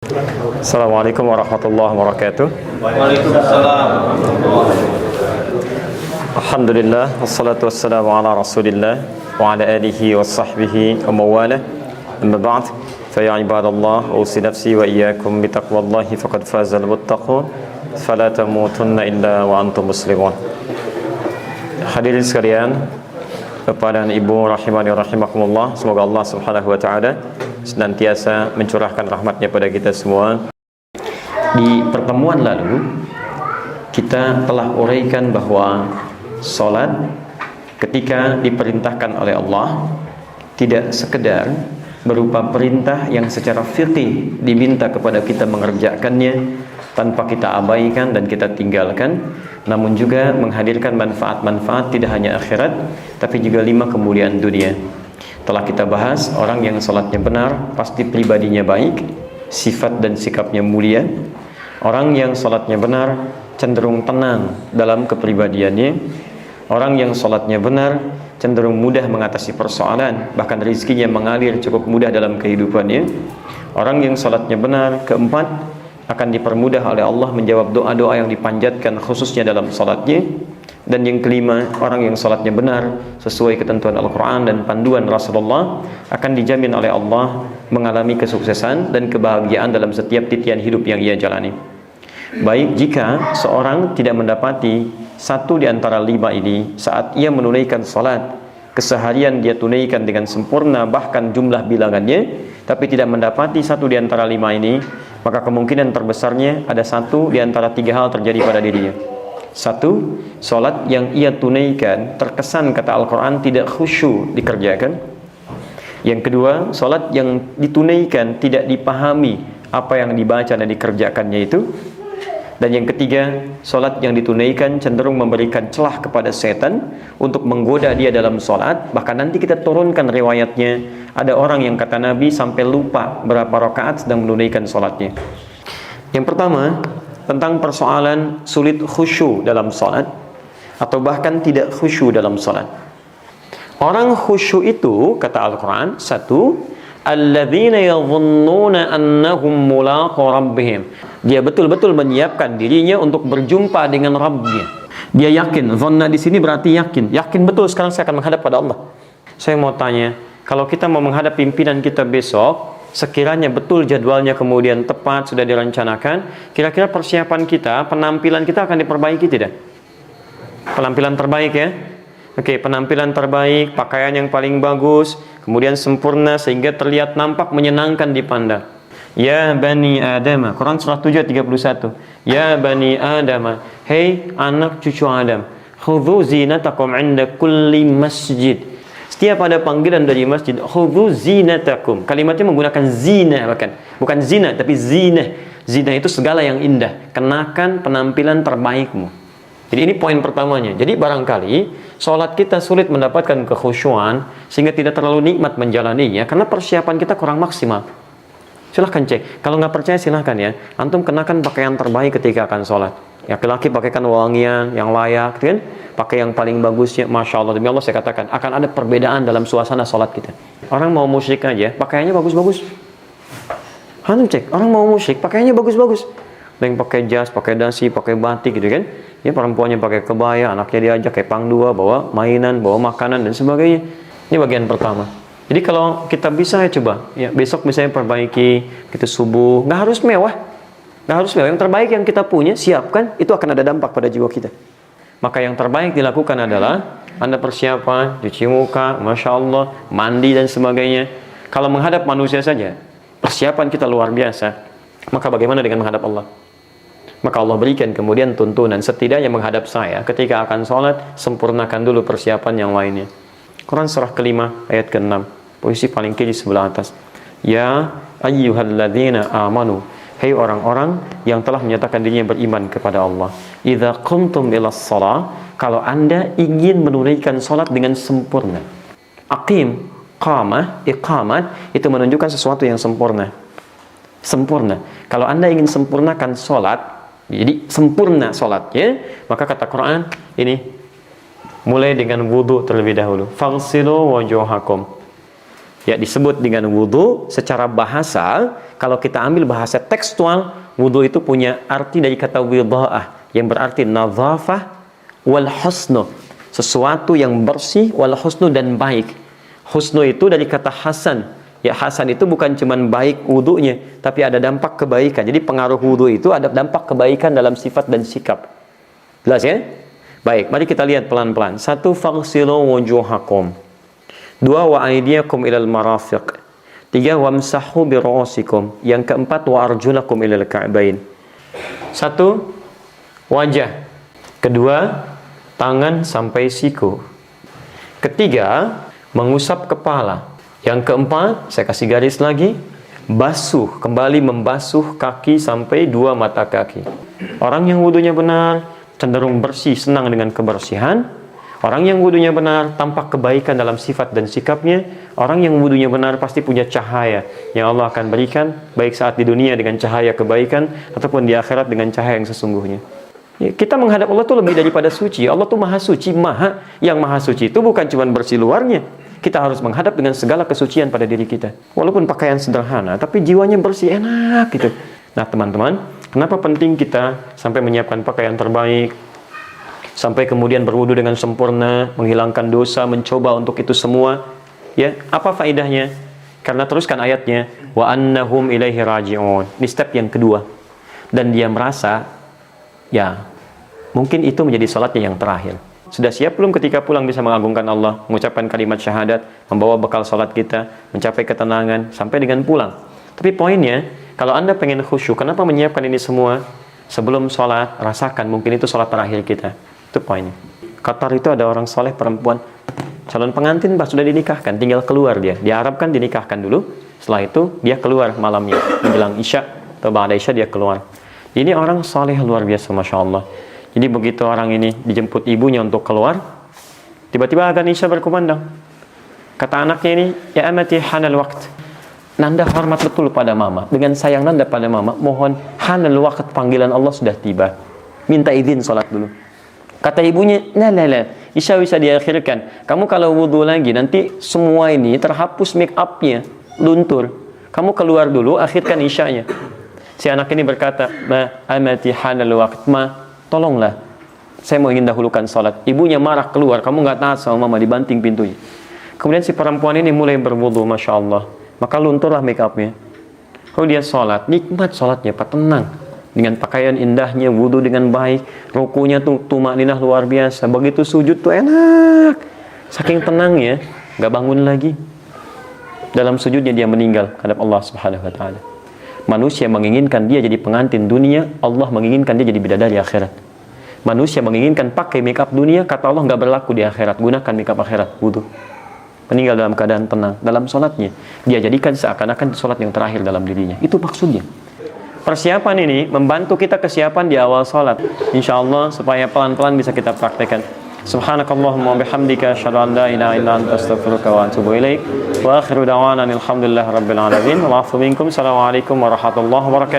Assalamualaikum warahmatullahi wabarakatuh. Waalaikumsalam. Alhamdulillah, wassalatu wassalamu ala rasulillah wa ala alihi wa sahbihi wa mawalah. Amma ba'd, fa ya ibadallah, usi nafsi wa iyyakum bi taqwallahi faqad fazal muttaqun, fala tamutunna illa wa antum muslimun. Hadirin sekalian, Bapak dan Ibu rahimani wa rahimakumullah, semoga Allah Subhanahu wa taala senantiasa mencurahkan rahmatnya pada kita semua. Di pertemuan lalu kita telah uraikan bahwa salat ketika diperintahkan oleh Allah tidak sekedar berupa perintah yang secara fiqih diminta kepada kita mengerjakannya tanpa kita abaikan dan kita tinggalkan, namun juga menghadirkan manfaat-manfaat tidak hanya akhirat tapi juga 5 kemuliaan dunia. Telah kita bahas orang yang salatnya benar pasti pribadinya baik, sifat dan sikapnya mulia. Orang yang salatnya benar cenderung tenang dalam kepribadiannya. Orang yang salatnya benar cenderung mudah mengatasi persoalan, bahkan rezekinya mengalir cukup mudah dalam kehidupannya. Orang yang salatnya benar, keempat, akan dipermudah oleh Allah menjawab doa-doa yang dipanjatkan khususnya dalam salatnya. Dan yang kelima, orang yang salatnya benar sesuai ketentuan Al-Quran dan panduan Rasulullah akan dijamin oleh Allah mengalami kesuksesan dan kebahagiaan dalam setiap titian hidup yang ia jalani. Baik jika seorang tidak mendapati satu di antara 5 ini saat ia menunaikan salat, keseharian dia tunaikan dengan sempurna bahkan jumlah bilangannya, tapi tidak mendapati satu di antara 5 ini, maka kemungkinan terbesarnya ada satu di antara 3 hal terjadi pada dirinya. Satu, salat yang ia tunaikan terkesan kata Al-Quran tidak khusyuk dikerjakan. Yang kedua, salat yang ditunaikan tidak dipahami apa yang dibaca dan dikerjakannya itu. Dan yang ketiga, salat yang ditunaikan cenderung memberikan celah kepada setan untuk menggoda dia dalam salat. Bahkan nanti kita turunkan riwayatnya, ada orang yang kata Nabi sampai lupa berapa rakaat sedang menunaikan salatnya. Yang pertama, tentang persoalan sulit khusyuk dalam salat atau bahkan tidak khusyuk dalam salat. Orang khusyuk itu kata Al-Quran, satu, alladzina yadhunnuna annahum mulaqu rabbihim. Dia betul-betul menyiapkan dirinya untuk berjumpa dengan Rabbnya. Dia yakin, dhanna di sini berarti yakin. Yakin betul sekarang saya akan menghadap pada Allah. Saya mau tanya, kalau kita mau menghadap pimpinan kita besok, sekiranya betul jadwalnya kemudian tepat sudah direncanakan, kira-kira persiapan kita, penampilan kita akan diperbaiki tidak? Penampilan terbaik ya? Oke, penampilan terbaik, pakaian yang paling bagus, kemudian sempurna sehingga terlihat nampak menyenangkan dipandang. Ya Bani Adam, Quran surah 7 ayat 31. Ya Bani Adam, hei anak cucu Adam, khudhu zinatakum 'inda kulli masjid. Setiap ada panggilan dari masjid, khudhu zinatakum. Kalimatnya menggunakan zina bahkan. Bukan zina, tapi zina. Zina itu segala yang indah. Kenakan penampilan terbaikmu. Jadi ini poin pertamanya. Jadi barangkali sholat kita sulit mendapatkan kekhusyuan sehingga tidak terlalu nikmat menjalaninya karena persiapan kita kurang maksimal. Silahkan cek. Kalau nggak percaya silahkan ya. Antum kenakan pakaian terbaik ketika akan sholat. Laki-laki pakaikan wangian yang layak, kan? Pakai yang paling bagusnya. Masya Allah, demi Allah saya katakan akan ada perbedaan dalam suasana sholat kita. Orang mau musyrik aja, pakaiannya bagus-bagus. Antum cek, orang mau musyrik, pakaiannya bagus-bagus. Ada yang pakai jas, pakai dasi, pakai batik gitu kan? Ya perempuannya pakai kebaya, anaknya diajak kayak pangdua, bawa mainan, bawa makanan dan sebagainya. Ini bagian pertama. Jadi kalau kita bisa ya coba, ya besok misalnya perbaiki, kita subuh, nggak harus mewah. Nggak harus mewah, yang terbaik yang kita punya, siapkan, itu akan ada dampak pada jiwa kita. Maka yang terbaik dilakukan adalah Anda persiapan, cuci muka, Masya Allah, mandi dan sebagainya. Kalau menghadap manusia saja, persiapan kita luar biasa. Maka bagaimana dengan menghadap Allah? Maka Allah berikan kemudian tuntunan, setidaknya menghadap saya ketika akan sholat, sempurnakan dulu persiapan yang lainnya. Quran surah ke-5 ayat ke-6, posisi paling kiri sebelah atas. Ya ayyuhalladzina amanu, hei orang-orang yang telah menyatakan dirinya beriman kepada Allah. Idza qumtum ilas shalah, kalau Anda ingin menunaikan salat dengan sempurna. Aqim, qamah, iqamat itu menunjukkan sesuatu yang sempurna. Sempurna. Kalau Anda ingin sempurnakan salat, jadi sempurna salatnya, maka kata Quran ini mulai dengan wudu terlebih dahulu. Faghsilu wujuhakum. Ya, disebut dengan wudu secara bahasa. Kalau kita ambil bahasa tekstual, wudu itu punya arti dari kata widha'ah, yang berarti nadhafah wal husnu, sesuatu yang bersih, wal husnu, dan baik. Husnu itu dari kata hasan. Ya, hasan itu bukan cuman baik wudunya, tapi ada dampak kebaikan. Jadi pengaruh wudu itu ada dampak kebaikan dalam sifat dan sikap. Jelas ya? Baik, mari kita lihat pelan-pelan. 1, faghsilu wujuhakum. 2, wa aydiyakum ilal marafiq. 3, wamsahu bi ru'usikum. Yang keempat, wa arjulakum ilal ka'bain. 1, wajah. Kedua, tangan sampai siku. Ketiga, mengusap kepala. Yang keempat, saya kasih garis lagi, basuh, kembali membasuh kaki sampai 2 mata kaki. Orang yang wudunya benar cenderung bersih, senang dengan kebersihan. Orang yang wudunya benar tampak kebaikan dalam sifat dan sikapnya. Orang yang wudunya benar pasti punya cahaya yang Allah akan berikan, baik saat di dunia dengan cahaya kebaikan ataupun di akhirat dengan cahaya yang sesungguhnya. Ya, kita menghadap Allah itu lebih daripada suci. Allah itu maha suci, yang maha suci itu bukan cuma bersih luarnya. Kita harus menghadap dengan segala kesucian pada diri kita. Walaupun pakaian sederhana, tapi jiwanya bersih, enak gitu. Nah teman-teman, kenapa penting kita sampai menyiapkan pakaian terbaik, sampai kemudian berwudu dengan sempurna, menghilangkan dosa, mencoba untuk itu semua. Ya, apa faedahnya? Karena teruskan ayatnya, wa annahum ilaihi raji'un. Ini step yang kedua. Dan dia merasa, ya, mungkin itu menjadi salatnya yang terakhir. Sudah siap belum ketika pulang bisa mengagungkan Allah, mengucapkan kalimat syahadat, membawa bekal salat kita, mencapai ketenangan, sampai dengan pulang. Tapi poinnya, kalau Anda pengen khusyuk, kenapa menyiapkan ini semua? Sebelum sholat, rasakan mungkin itu sholat terakhir kita. Itu poinnya. Qatar itu ada orang soleh perempuan, calon pengantin sudah dinikahkan, tinggal keluar dia. Diharapkan dinikahkan dulu, setelah itu dia keluar malamnya, menjelang isya atau ba'da isya dia keluar. Ini orang soleh luar biasa, Masya Allah. Jadi begitu orang ini dijemput ibunya untuk keluar, tiba-tiba adzan isya berkumandang. Kata anaknya ini, ya amati hanal waqt. Nanda hormat betul pada mama. Dengan sayang Nanda pada mama, mohon hanal waqt, panggilan Allah sudah tiba. Minta izin sholat dulu. Kata ibunya, la, isya bisa diakhirkan. Kamu kalau wudhu lagi, nanti semua ini terhapus make up-nya, luntur. Kamu keluar dulu, akhirkan isyanya. Si anak ini berkata, ma amati hanal waqt, ma, tolonglah, saya mau ingin dahulukan sholat. Ibunya marah keluar, kamu nggak taat sama mama, dibanting pintunya. Kemudian si perempuan ini mulai berwudu, Masya Allah. Maka lunturlah make up-nya. Kalau dia sholat, nikmat sholatnya, Pak, tenang. Dengan pakaian indahnya, wudu dengan baik, rukunya tuh tumakninah luar biasa. Begitu sujud tuh enak. Saking tenangnya, nggak bangun lagi. Dalam sujudnya dia meninggal hadap Allah Subhanahu Wa Taala. Manusia menginginkan dia jadi pengantin dunia, Allah menginginkan dia jadi bidadari akhirat. Manusia menginginkan pakai make up dunia, kata Allah nggak berlaku di akhirat. Gunakan make up akhirat, wudu. Meninggal dalam keadaan tenang. Dalam sholatnya, dia jadikan seakan-akan sholat yang terakhir dalam dirinya. Itu maksudnya. Persiapan ini membantu kita kesiapan di awal sholat. Insya Allah supaya pelan-pelan bisa kita praktekkan. Subhanakallahumma wa bihamdika asyhadu an la ilaha illa anta astaghfiruka wa atubu ilaik. Wa akhiru da'wana alhamdulillahi rabbil alamin. Wal 'afwu minkum. Assalamualaikum warahmatullahi wabarakatuh.